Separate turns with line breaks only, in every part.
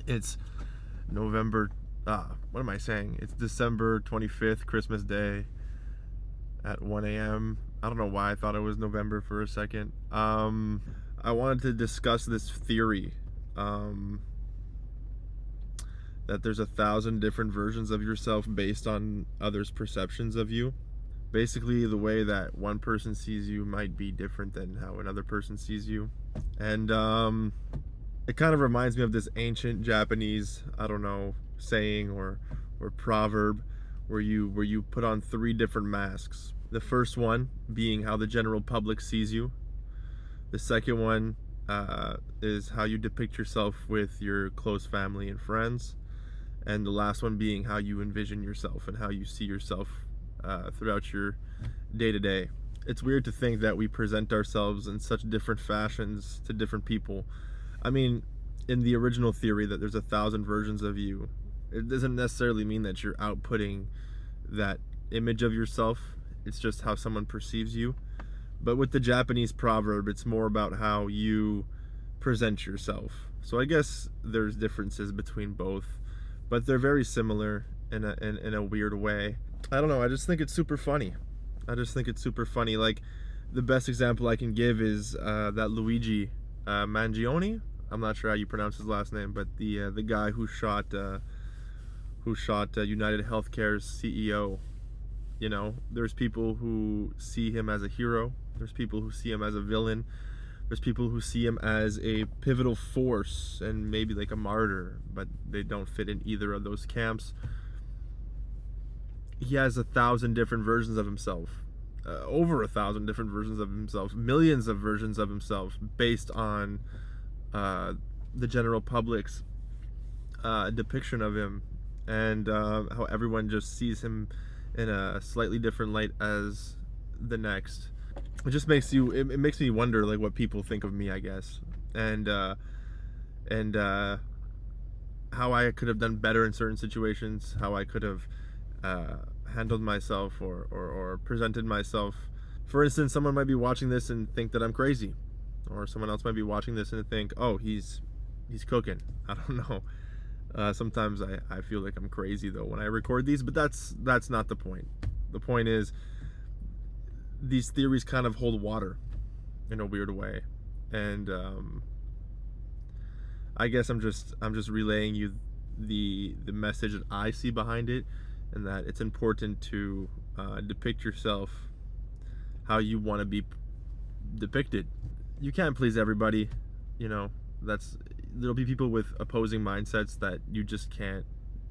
It's November, what am I saying? It's December 25th, Christmas Day at 1 a.m. I don't know why I thought it was November for a second. I wanted to discuss this theory that there's 1,000 different versions of yourself based on others' perceptions of you. Basically, the way that one person sees you might be different than how another person sees you. And it kind of reminds me of this ancient Japanese, I don't know, saying or proverb where you put on 3 different masks. The first one being how the general public sees you. The second one is how you depict yourself with your close family and friends. And the last one being how you envision yourself and how you see yourself throughout your day-to-day. It's weird to think that we present ourselves in such different fashions to different people. I mean, in the original theory that there's 1,000 versions of you, it doesn't necessarily mean that you're outputting that image of yourself. It's just how someone perceives you. But with the Japanese proverb, it's more about how you present yourself. So I guess there's differences between both, but they're very similar in a weird way. I don't know, I just think it's super funny. Like, the best example I can give is that Luigi Mangione. I'm not sure how you pronounce his last name, but the guy who shot United Healthcare's CEO. You know, there's people who see him as a hero. There's people who see him as a villain. There's people who see him as a pivotal force and maybe like a martyr, but they don't fit in either of those camps. He has 1,000 different versions of himself, over 1,000 different versions of himself, millions of versions of himself, based on the general public's depiction of him, and how everyone just sees him in a slightly different light as the next. It just makes me wonder, like, what people think of me, I guess, and how I could have done better in certain situations, how I could have handled myself or presented myself. For instance, someone might be watching this and think that I'm crazy, or someone else might be watching this and think, oh, he's cooking. I don't know. Sometimes I feel like I'm crazy though when I record these, but that's not the point. The point is, these theories kind of hold water in a weird way, and I guess I'm just relaying you the message that I see behind it, and that it's important to depict yourself how you want to be depicted. You can't please everybody, you know. There'll be people with opposing mindsets that you just can't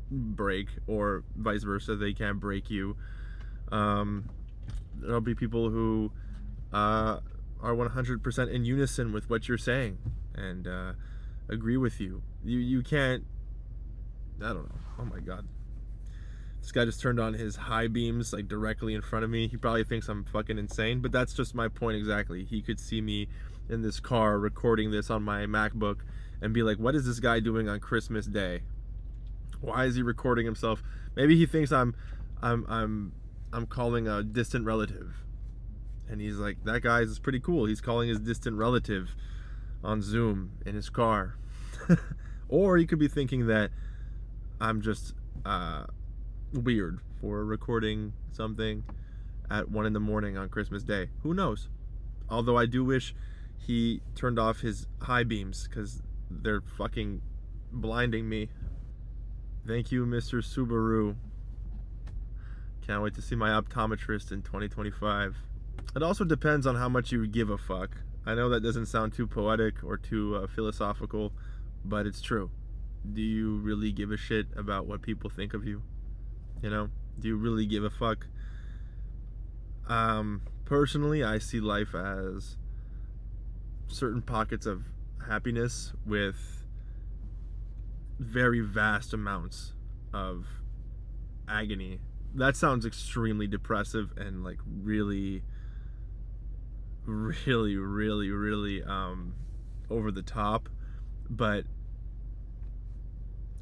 break, or vice versa, they can't break you. There'll be people who are 100% in unison with what you're saying and agree with you. You can't, I don't know. Oh my god. This guy just turned on his high beams like directly in front of me. He probably thinks I'm fucking insane, but that's just my point exactly. He could see me in this car recording this on my MacBook and be like, what is this guy doing on Christmas Day? Why is he recording himself? Maybe he thinks I'm calling a distant relative. And he's like, that guy is pretty cool. He's calling his distant relative on Zoom in his car. Or he could be thinking that I'm just weird for recording something at 1 a.m. on Christmas Day. Who knows? Although I do wish he turned off his high beams, because they're fucking blinding me. Thank you, Mr. Subaru. Can't wait to see my optometrist in 2025. It also depends on how much you give a fuck. I know that doesn't sound too poetic or too philosophical, but it's true. Do you really give a shit about what people think of you? You know? Do you really give a fuck? Personally, I see life as certain pockets of happiness with very vast amounts of agony. That sounds extremely depressive and like really over the top, but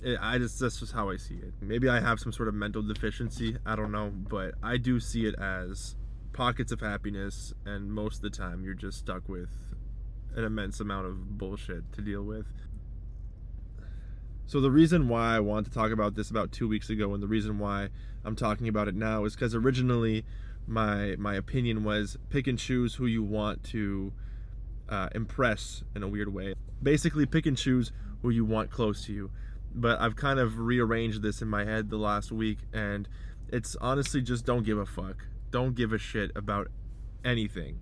that's just how I see it. Maybe I have some sort of mental deficiency, I don't know, but I do see it as pockets of happiness, and most of the time you're just stuck with an immense amount of bullshit to deal with. So the reason why I wanted to talk about this about 2 weeks ago, and the reason why I'm talking about it now, is because originally my opinion was pick and choose who you want to impress in a weird way. Basically, pick and choose who you want close to you. But I've kind of rearranged this in my head the last week, and it's honestly just don't give a fuck. Don't give a shit about anything.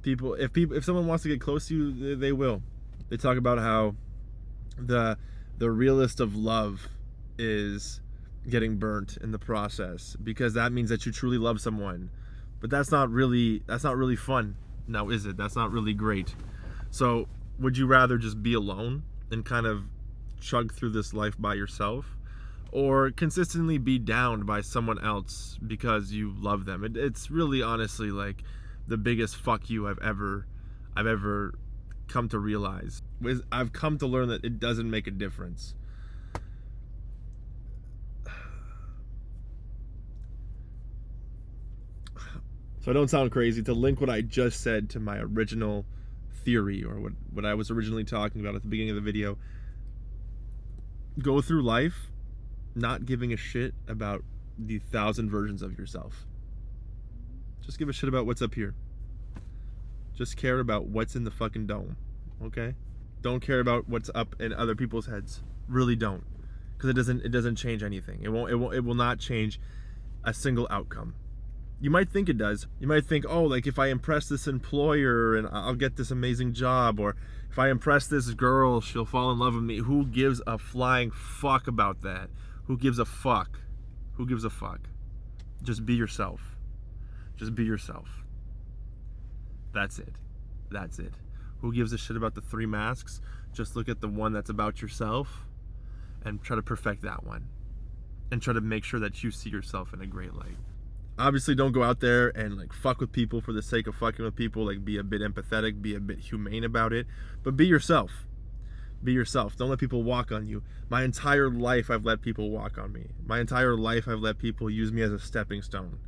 If someone wants to get close to you, they will. They talk about how the realest of love is getting burnt in the process, because that means that you truly love someone. But that's not really fun, now is it? That's not really great. So would you rather just be alone and kind of chug through this life by yourself, or consistently be downed by someone else because you love them? It's really honestly like the biggest fuck you I've ever come to realize. I've come to learn that it doesn't make a difference. So I don't sound crazy, to link what I just said to my original theory, or what I was originally talking about at the beginning of the video. Go through life not giving a shit about the 1,000 versions of yourself. Just give a shit about what's up here. Just care about what's in the fucking dome, okay? Don't care about what's up in other people's heads. Really don't, because it doesn't change anything. It will not change a single outcome. You might think it does. You might think, oh, like if I impress this employer and I'll get this amazing job, or if I impress this girl, she'll fall in love with me. Who gives a flying fuck about that? Who gives a fuck? Who gives a fuck? Just be yourself. Just be yourself. That's it. That's it. Who gives a shit about the 3 masks? Just look at the one that's about yourself and try to perfect that one. And try to make sure that you see yourself in a great light. Obviously, don't go out there and like fuck with people for the sake of fucking with people. Like, be a bit empathetic, be a bit humane about it, but be yourself. Be yourself. Don't let people walk on you. My entire life, I've let people walk on me. My entire life, I've let people use me as a stepping stone,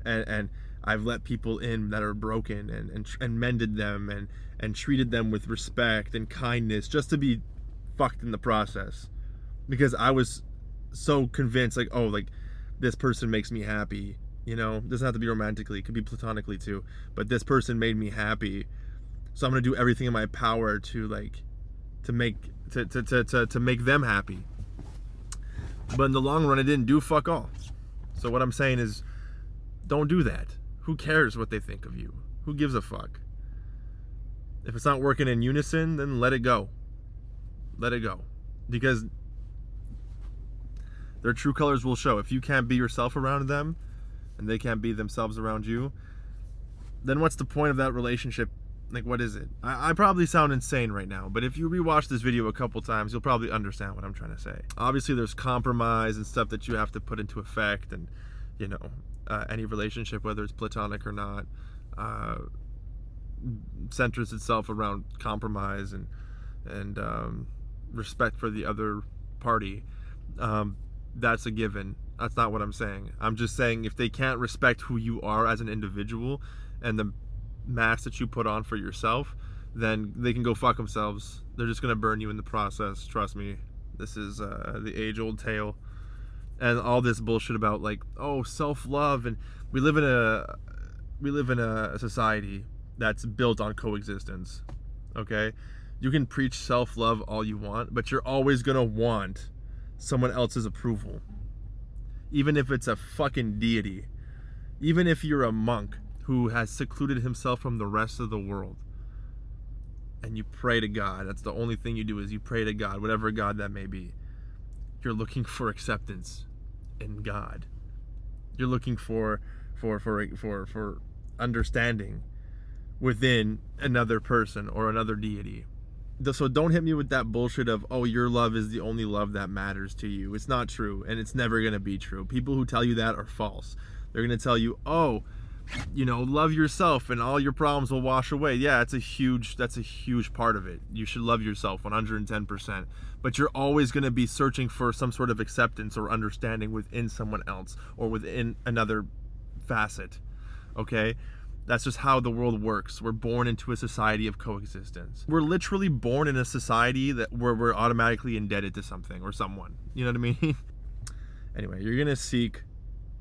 and I've let people in that are broken and mended them and treated them with respect and kindness, just to be fucked in the process, because I was so convinced, like, oh, like this person makes me happy. You know, it doesn't have to be romantically, it could be platonically too, but this person made me happy, so I'm gonna do everything in my power to make them happy. But in the long run, it didn't do fuck all. So what I'm saying is, don't do that. Who cares what they think of you? Who gives a fuck? If it's not working in unison, then let it go. Let it go, because their true colors will show. If you can't be yourself around them, and they can't be themselves around you, then what's the point of that relationship? Like, what is it? I probably sound insane right now, but if you rewatch this video a couple times, you'll probably understand what I'm trying to say. Obviously, there's compromise and stuff that you have to put into effect, and you know, any relationship, whether it's platonic or not, centers itself around compromise and respect for the other party. That's a given. That's not what I'm saying. I'm just saying, if they can't respect who you are as an individual and the mask that you put on for yourself, then they can go fuck themselves. They're just gonna burn you in the process. Trust me. This is the age-old tale. And all this bullshit about, like, oh, self-love, and we live in a society that's built on coexistence. Okay? You can preach self-love all you want, but you're always gonna want someone else's approval. Even if it's a fucking deity. Even if you're a monk who has secluded himself from the rest of the world, and you pray to God, that's the only thing you do, is you pray to God, whatever God that may be. You're looking for acceptance in God. You're looking for understanding within another person or another deity. So don't hit me with that bullshit of, oh, your love is the only love that matters to you. It's not true, and it's never going to be true. People who tell you that are false. They're going to tell you, oh, you know, love yourself and all your problems will wash away. Yeah, that's a huge part of it. You should love yourself 110%. But you're always going to be searching for some sort of acceptance or understanding within someone else or within another facet. Okay? That's just how the world works. We're born into a society of coexistence. We're literally born in a society where we're automatically indebted to something or someone. You know what I mean? Anyway, you're gonna seek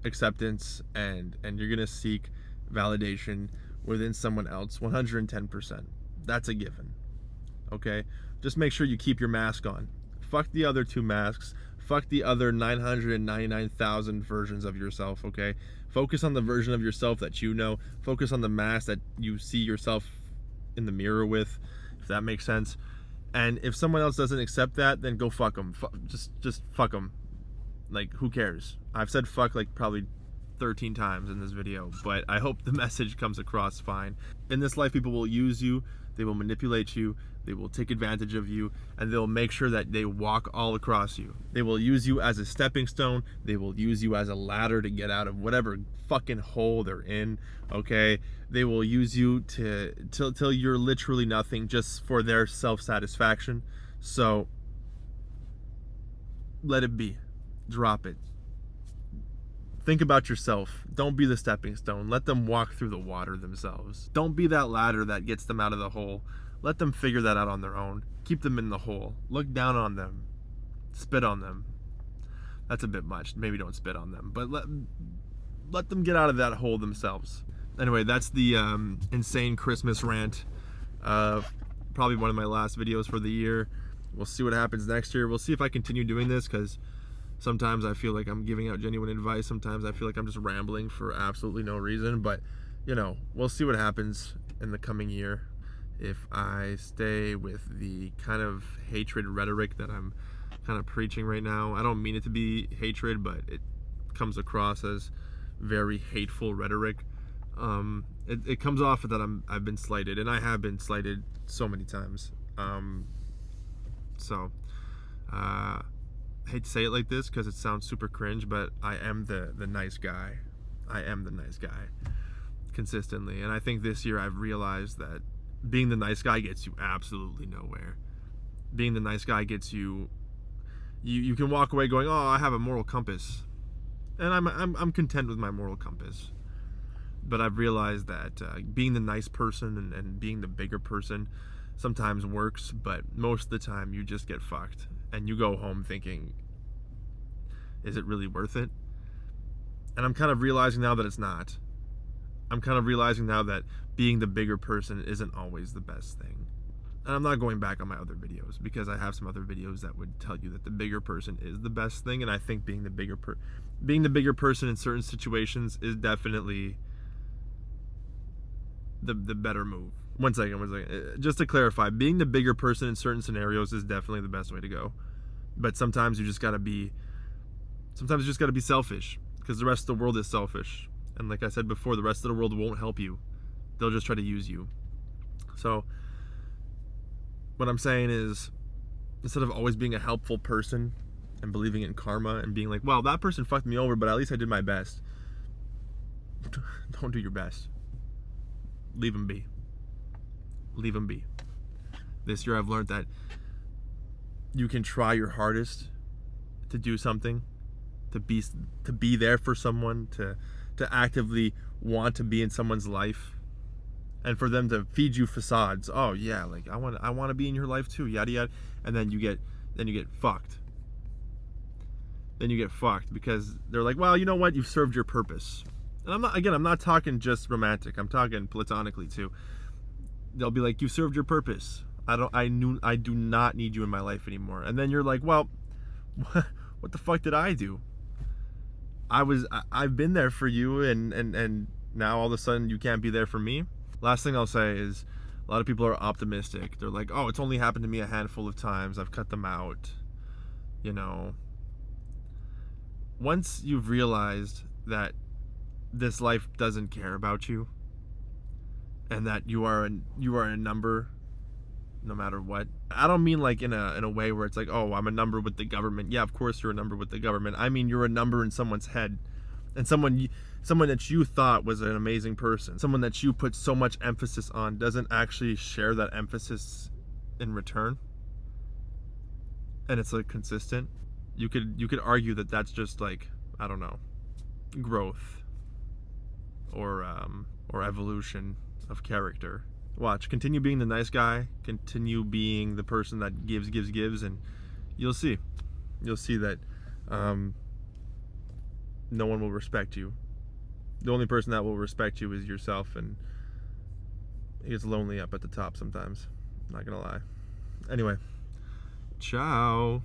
acceptance and you're gonna seek validation within someone else 110%. That's a given. Okay? Just make sure you keep your mask on. Fuck the other 2 masks. Fuck the other 999,000 versions of yourself, okay? Focus on the version of yourself that you know. Focus on the mask that you see yourself in the mirror with, if that makes sense. And if someone else doesn't accept that, then go fuck them. Just fuck them. Like, who cares? I've said fuck like probably 13 times in this video, but I hope the message comes across fine. In this life, people will use you, they will manipulate you, they will take advantage of you, and they'll make sure that they walk all across you. They will use you as a stepping stone, they will use you as a ladder to get out of whatever fucking hole they're in, okay? They will use you till you're literally nothing just for their self-satisfaction. So, let it be. Drop it. Think about yourself. Don't be the stepping stone. Let them walk through the water themselves. Don't be that ladder that gets them out of the hole. Let them figure that out on their own. Keep them in the hole. Look down on them. Spit on them. That's a bit much. Maybe don't spit on them. But let them get out of that hole themselves. Anyway, that's the insane Christmas rant. Probably one of my last videos for the year. We'll see what happens next year. We'll see if I continue doing this, because sometimes I feel like I'm giving out genuine advice. Sometimes I feel like I'm just rambling for absolutely no reason. But, you know, we'll see what happens in the coming year. If I stay with the kind of hatred rhetoric that I'm kind of preaching right now. I don't mean it to be hatred, but it comes across as very hateful rhetoric. It comes off that I've been slighted, and I have been slighted so many times. I hate to say it like this because it sounds super cringe, but I am the nice guy. I am the nice guy consistently. And I think this year I've realized that being the nice guy gets you absolutely nowhere. Being the nice guy gets you can walk away going, oh, I have a moral compass. And I'm content with my moral compass. But I've realized that being the nice person and being the bigger person sometimes works, but most of the time you just get fucked. And you go home thinking, is it really worth it? And I'm kind of realizing now that it's not. I'm kind of realizing now that being the bigger person isn't always the best thing. And I'm not going back on my other videos, because I have some other videos that would tell you that the bigger person is the best thing. And I think being the bigger person in certain situations is definitely the better move. One second. Just to clarify, being the bigger person in certain scenarios is definitely the best way to go. But sometimes you just gotta be selfish, because the rest of the world is selfish. And like I said before, the rest of the world won't help you. They'll just try to use you. So what I'm saying is, instead of always being a helpful person and believing in karma and being like, well, that person fucked me over, but at least I did my best. Don't do your best. Leave them be. Leave them be. This year I've learned that you can try your hardest to do something, to be there for someone, to actively want to be in someone's life, and for them to feed you facades. Oh yeah, like I want to be in your life too, yada yada, and then you get fucked. Then you get fucked because they're like, well, you know what, you've served your purpose. And I'm not talking just romantic. I'm talking platonically too. They'll be like, you served your purpose. I do not need you in my life anymore. And then you're like, well, what the fuck did I do? I've been there for you, and now all of a sudden you can't be there for me. Last thing I'll say is, a lot of people are optimistic. They're like, oh, it's only happened to me a handful of times. I've cut them out. You know, once you've realized that this life doesn't care about you, and that you are a number no matter what. I don't mean like in a way where it's like, oh, I'm a number with the government. Yeah, of course you're a number with the government. I mean, you're a number in someone's head. And someone that you thought was an amazing person, someone that you put so much emphasis on, doesn't actually share that emphasis in return. And it's like consistent. You could argue that that's just like, I don't know, growth. or evolution of character. Watch, continue being the nice guy, continue being the person that gives, and you'll see that no one will respect you. The only person that will respect you is yourself, and it gets lonely up at the top sometimes. Not gonna lie. Anyway, ciao.